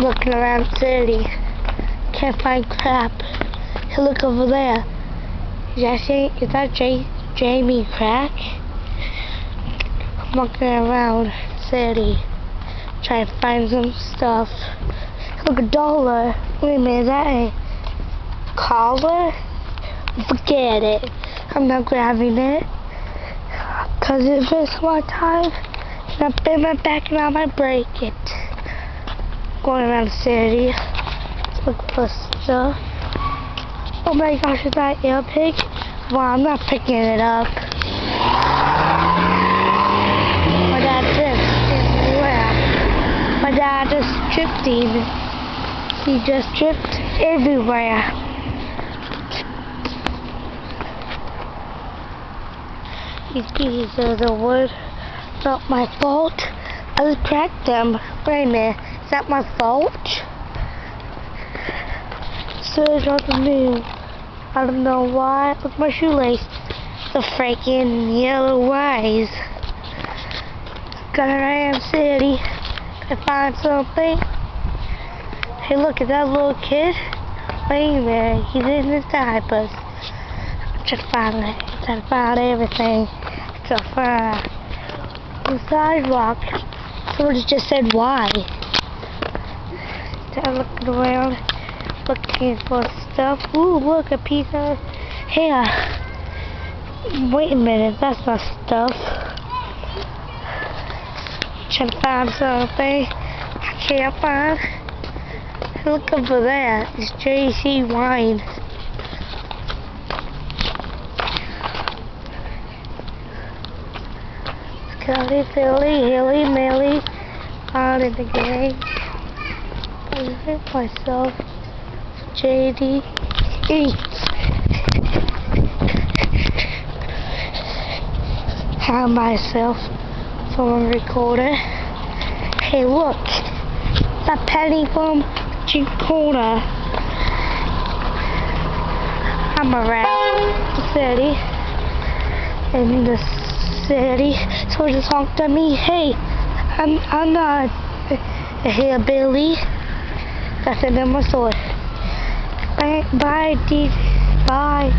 looking around the city. Can't find crap. Hey, look over there. Is that Jamie Crack? I'm walking around the city trying to find some stuff. Look, $1. Wait a minute, is that a collar? Forget it. I'm not grabbing it. Cause if it's one time, and I bend my back and I might break it. Going around the city, looking for stuff. Oh my gosh, is that ear pig? Well, I'm not picking it up. My dad tripped everywhere. My dad just tripped even. He just tripped everywhere. These pieces of the wood, not my fault. I just cracked them. Wait a minute, is that my fault? Surge on the moon. I don't know why. Look at my shoelace. The freaking yellow eyes. Got around city. Can I find something? Hey, look at that little kid. Wait a minute, he's in his diapers. I'm trying to find it. I'm trying to find everything. I'm trying to find the sidewalk. Someone just said why. I'm looking around, looking for stuff. Ooh, look, a piece of hair. Wait a minute, that's not stuff. Trying to find something I can't find. Look over there, it's JC Wine. Scotty, Philly, Hilly, Millie, out in the game. I hit myself. JD. Have myself from a recorder. Hey, look, that penny from Chinkona. I'm around the city. In the city, so just honked at me. Hey, I'm not a hillbilly. That's the name of my sword. Bye, bye.